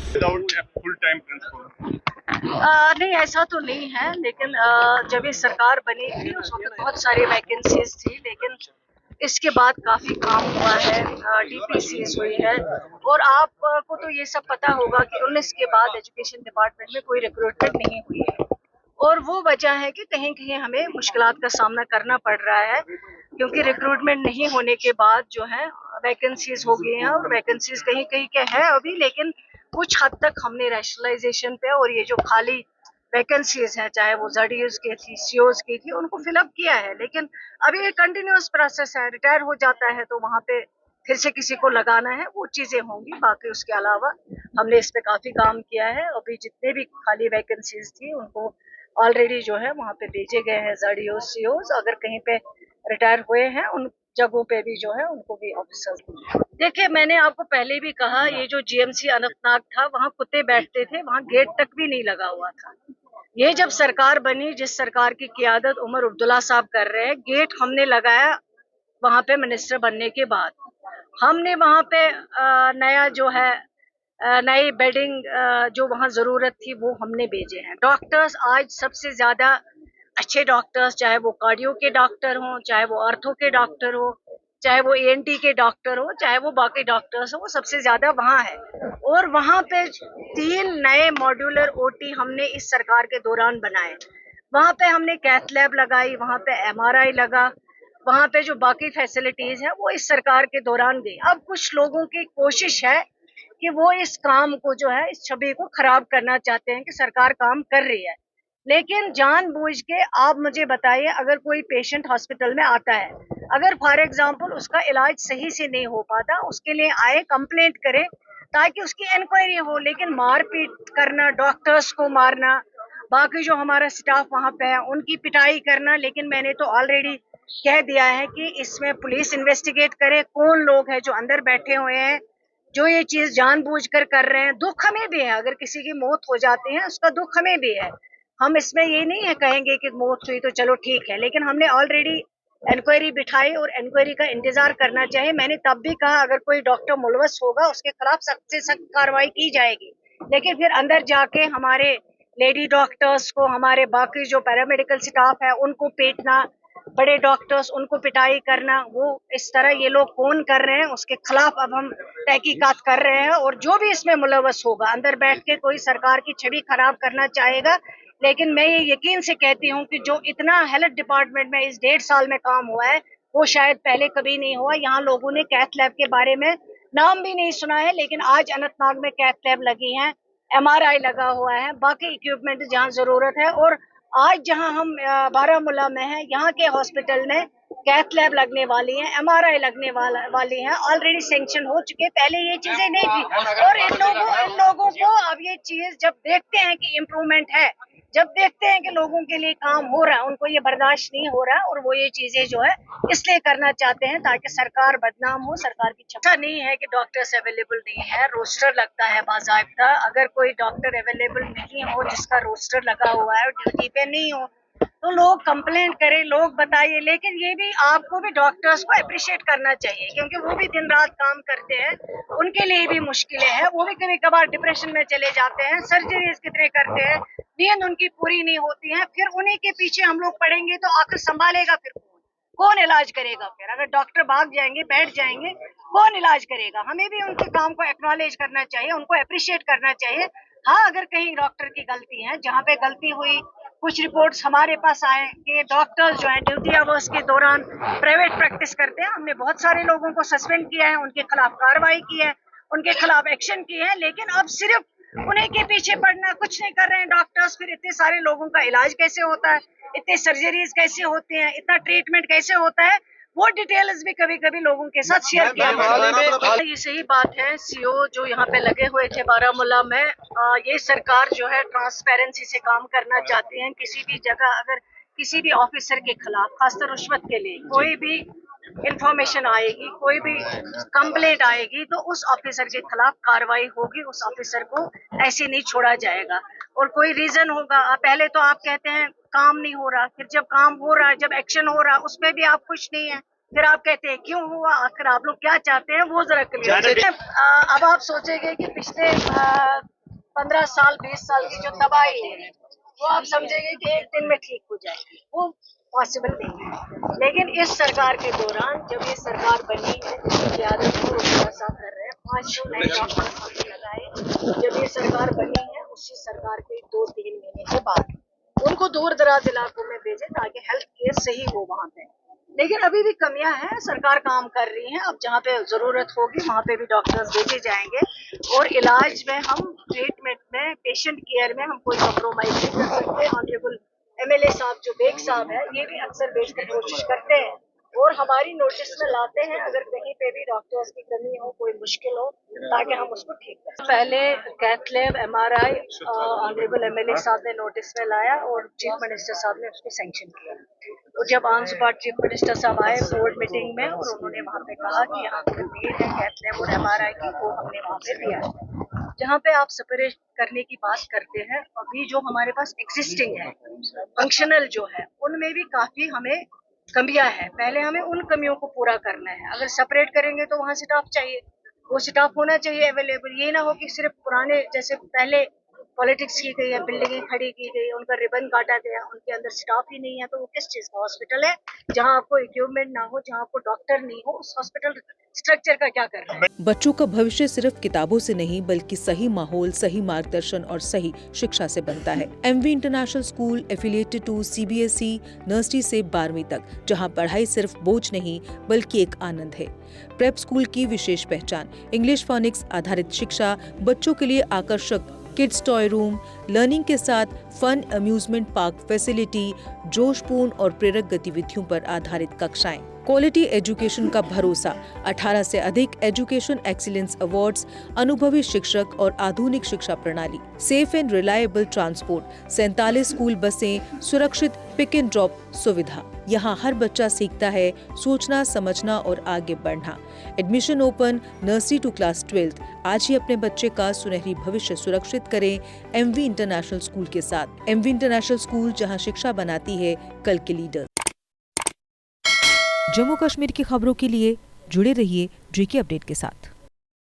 Without full time principal? नहीं, ऐसा तो नहीं है, लेकिन जब ये सरकार बनी थी उस वक्त बहुत सारी वैकेंसीज थी, लेकिन इसके बाद काफी काम हुआ है, डीपीसीज हुई है। और आपको तो ये सब पता होगा कि 19 के बाद एजुकेशन डिपार्टमेंट में कोई रिक्रूटमेंट नहीं हुई है, और वो वजह है कि कहीं कहीं हमें मुश्किलात का सामना करना पड़ रहा है, क्योंकि रिक्रूटमेंट नहीं होने के बाद जो है वैकेंसीज हो गई हैं, और वैकेंसीज कहीं कहीं के है अभी, लेकिन कुछ हद तक हमने रैशनलाइजेशन पे और ये जो खाली वैकेंसीज हैं, चाहे वो जडीयूज की थी, सीओज की थी, उनको फिलअप किया है। लेकिन अभी एक कंटिन्यूअस प्रोसेस है, रिटायर हो जाता है तो वहां पे फिर से किसी को लगाना है, वो चीजें होंगी। बाकी उसके अलावा हमने इस पे काफी काम किया है। अभी जितने भी खाली वैकेंसीज थी उनको ऑलरेडी जो है वहां पे भेजे गए हैं जडीओ सीओज। अगर कहीं पे रिटायर हुए हैं उन जगहों पे भी जो है उनको भी ऑफिसर्स। देखिए, मैंने आपको पहले भी कहा, ये जो जीएमसी अनंतनाग था वहाँ कुत्ते बैठते थे, वहाँ गेट तक भी नहीं लगा हुआ था। ये जब सरकार बनी, जिस सरकार की क़ियादत उमर अब्दुल्ला साहब कर रहे हैं, गेट हमने लगाया वहां पे मिनिस्टर बनने के बाद। हमने वहां पे नया जो है नई बेडिंग जो वहाँ जरूरत थी वो हमने भेजे हैं। डॉक्टर्स आज सबसे ज्यादा अच्छे डॉक्टर्स, चाहे वो कार्डियो के डॉक्टर हों, चाहे वो आर्थो के डॉक्टर हो, चाहे वो एएनटी के डॉक्टर हो, चाहे वो बाकी डॉक्टर्स हो, वो सबसे ज्यादा वहाँ है। और वहाँ पे 3 नए मॉड्यूलर ओटी हमने इस सरकार के दौरान बनाए। वहाँ पे हमने कैथ लैब लगाई, वहाँ पे एमआरआई लगा, वहाँ पे जो बाकी फैसिलिटीज है वो इस सरकार के दौरान गई। अब कुछ लोगों की कोशिश है कि वो इस काम को जो है, इस छवि को खराब करना चाहते हैं कि सरकार काम कर रही है। लेकिन जानबूझ के आप मुझे बताइए, अगर कोई पेशेंट हॉस्पिटल में आता है, अगर फॉर एग्जांपल उसका इलाज सही से नहीं हो पाता, उसके लिए आए, कंप्लेंट करे ताकि उसकी इंक्वायरी हो। लेकिन मारपीट करना, डॉक्टर्स को मारना, बाकी जो हमारा स्टाफ वहां पे है उनकी पिटाई करना, लेकिन मैंने तो ऑलरेडी कह दिया है कि इसमें पुलिस इन्वेस्टिगेट करे, कौन लोग हैं जो अंदर बैठे हुए हैं जो ये चीज जानबूझकर कर रहे हैं। दुख हमें भी है, अगर किसी की मौत हो जाती है उसका दुख हमें भी है। हम इसमें ये नहीं है कहेंगे कि मौत हुई तो चलो ठीक है, लेकिन हमने ऑलरेडी इंक्वायरी बिठाई और इंक्वायरी का इंतजार करना चाहिए। मैंने तब भी कहा अगर कोई डॉक्टर मुलवस होगा उसके खिलाफ सख्त से सख्त कार्रवाई की जाएगी। लेकिन फिर अंदर जाके हमारे लेडी डॉक्टर्स को, हमारे बाकी जो पैरामेडिकल स्टाफ है उनको पीटना, बड़े डॉक्टर्स उनको पिटाई करना, वो इस तरह ये लोग कौन कर रहे हैं उसके खिलाफ अब हम तहकीकात कर रहे हैं। और जो भी इसमें मुलवस होगा, अंदर बैठ के कोई सरकार की छवि खराब करना चाहेगा, लेकिन मैं ये यकीन से कहती हूँ कि जो इतना हेल्थ डिपार्टमेंट में इस 1.5 साल में काम हुआ है वो शायद पहले कभी नहीं हुआ। यहाँ लोगों ने कैथ लैब के बारे में नाम भी नहीं सुना है, लेकिन आज अनंतनाग में कैथ लैब लगी है, एमआरआई लगा हुआ है, बाकी इक्विपमेंट जहाँ जरूरत है। और आज जहाँ हम बारामूला में हैं, यहाँ के हॉस्पिटल में कैथ लैब लगने वाली है, एमआरआई लगने वाली है, ऑलरेडी सैंक्शन हो चुके। पहले ये चीजें नहीं थी। और इन लोगों को अब ये चीज जब देखते हैं कि इम्प्रूवमेंट है, जब देखते हैं कि लोगों के लिए काम हो रहा है, उनको ये बर्दाश्त नहीं हो रहा, और वो ये चीजें जो है इसलिए करना चाहते हैं ताकि सरकार बदनाम हो, सरकार की छवि। ऐसा नहीं है कि डॉक्टर्स अवेलेबल नहीं है, रोस्टर लगता है बाकायदा। अगर कोई डॉक्टर अवेलेबल नहीं हो, जिसका रोस्टर लगा हुआ है, ड्यूटी पे नहीं हो, तो लोग कंप्लेंट करें, लोग बताइए। लेकिन ये भी आपको भी डॉक्टर्स को अप्रिशिएट करना चाहिए, क्योंकि वो भी दिन रात काम करते हैं, उनके लिए भी मुश्किलें हैं, वो भी कभी कभार डिप्रेशन में चले जाते हैं, सर्जरीज कितने करते हैं, नींद उनकी पूरी नहीं होती है, फिर उन्हीं के पीछे हम लोग पड़ेंगे तो आखिर संभालेगा फिर कौन इलाज करेगा? फिर अगर डॉक्टर भाग जाएंगे, बैठ जाएंगे, कौन इलाज करेगा? हमें भी उनके काम को एक्नॉलेज करना चाहिए, उनको अप्रिशिएट करना चाहिए। हाँ, अगर कहीं डॉक्टर की गलती है, जहाँ पे गलती हुई, कुछ रिपोर्ट्स हमारे पास आए कि डॉक्टर्स जो है ड्यूटी आवर्स के दौरान प्राइवेट प्रैक्टिस करते हैं, हमने बहुत सारे लोगों को सस्पेंड किया है, उनके खिलाफ कार्रवाई की है, उनके खिलाफ एक्शन किए हैं। लेकिन अब सिर्फ उन्हीं के पीछे पड़ना, कुछ नहीं कर रहे हैं डॉक्टर्स। फिर इतने सारे लोगों का इलाज कैसे होता है, इतने सर्जरीज कैसे होती हैं, इतना ट्रीटमेंट कैसे होता है, वो डिटेल्स भी कभी कभी लोगों के साथ शेयर किया। ये सही बात है, सीओ जो यहाँ पे लगे हुए थे बारामूला में, ये सरकार जो है ट्रांसपेरेंसी से काम करना चाहती है। किसी भी जगह अगर किसी भी ऑफिसर के खिलाफ, खासकर रुश्वत के लिए कोई भी इंफॉर्मेशन आएगी, कोई भी कंप्लेंट आएगी, तो उस ऑफिसर के खिलाफ कार्रवाई होगी, उस ऑफिसर को ऐसे नहीं छोड़ा जाएगा। और कोई रीजन होगा, पहले तो आप कहते हैं काम नहीं हो रहा, फिर जब काम हो रहा है, जब एक्शन हो रहा है, उसमें भी आप खुश नहीं है, फिर आप कहते हैं क्यों हुआ, आखिर आप लोग क्या चाहते हैं वो जरा क्लियर। अब आप सोचेंगे कि पिछले 15 साल 20 साल की जो तबाही है वो आप समझेंगे कि एक दिन में ठीक हो जाएगी, वो पॉसिबल नहीं है। लेकिन इस सरकार के दौरान जब ये सरकार बनी है, जिसकी क़यादत को ऐसा कर रहे हैं, 500 नए डॉक्टर हमने लगाए। जब ये सरकार बनी है उसी सरकार के 2-3 महीने के बाद उनको दूर दराज इलाकों में भेजे ताकि हेल्थ केयर सही हो वहाँ पे। लेकिन अभी भी कमियां हैं, सरकार काम कर रही है। अब जहाँ पे जरूरत होगी वहाँ पे भी डॉक्टर्स भेजे जाएंगे और इलाज में हम ट्रीटमेंट में पेशेंट केयर में हम कोई कॉम्प्रोमाइज नहीं कर सकते। ऑनरेबल एमएलए साहब जो बेग साहब है ये भी अक्सर भेजने की कोशिश करते हैं और हमारी नोटिस में लाते हैं अगर कहीं पे भी डॉक्टर्स की कमी हो, कोई मुश्किल हो, ताकि हम उसको ठीक करें। पहले cath lab MRI honourable MLA साहब ने नोटिस में लाया और चीफ मिनिस्टर साहब ने उसको सैंक्शन किया। और जब ऑन स्पॉट चीफ मिनिस्टर साहब आए बोर्ड मीटिंग में और उन्होंने वहाँ पे कहा कि यहाँ पे नीड है कैथ लैब और MRI की, वो हमने वहाँ पे दिया। जहाँ पे आप सेपरेट करने की बात करते हैं, अभी जो हमारे पास एग्जिस्टिंग है फंक्शनल जो है उनमें भी काफी हमें कमियां है। पहले हमें उन कमियों को पूरा करना है। अगर सेपरेट करेंगे तो वहाँ स्टाफ चाहिए, वो स्टाफ होना चाहिए अवेलेबल। ये ना हो कि सिर्फ पुराने जैसे पहले पॉलिटिक्स की गई है, बिल्डिंगें खड़ी की गई, उनका रिबन काटा गया, उनके अंदर स्टाफ ही नहीं है, तो वो किस चीज का हॉस्पिटल है जहाँ आपको इक्विपमेंट ना हो, जहाँ आपको डॉक्टर नहीं हो, उस हॉस्पिटल स्ट्रक्चर का क्या करना है। बच्चों का भविष्य सिर्फ किताबों से नहीं बल्कि सही माहौल, सही मार्गदर्शन और सही शिक्षा से बनता है। MV international school affiliated to CBSE nursery से 12वीं तक, जहां पढ़ाई सिर्फ बोझ नहीं बल्कि एक आनंद है। प्रेप स्कूल की विशेष पहचान इंग्लिश फोनिक्स आधारित शिक्षा, बच्चों के लिए आकर्षक किड्स टॉय रूम, लर्निंग के साथ फन अम्यूजमेंट पार्क फैसिलिटी, जोशपूर्ण और प्रेरक गतिविधियों पर आधारित कक्षाएं, क्वालिटी एजुकेशन का भरोसा, 18 से अधिक एजुकेशन एक्सीलेंस अवार्ड्स, अनुभवी शिक्षक और आधुनिक शिक्षा प्रणाली, safe and reliable transport, 47 school बसें, सुरक्षित पिक एंड ड्रॉप सुविधा। यहाँ हर बच्चा सीखता है सोचना, समझना और आगे बढ़ना। Admission open nursery to class 12। आज ही अपने बच्चे का सुनहरी भविष्य सुरक्षित करें एमवी इंटरनेशनल स्कूल के साथ। एमवी इंटरनेशनल स्कूल, जहाँ शिक्षा बनाती है कल के लीडर। जम्मू कश्मीर की खबरों के लिए जुड़े रहिए JK अपडेट के साथ।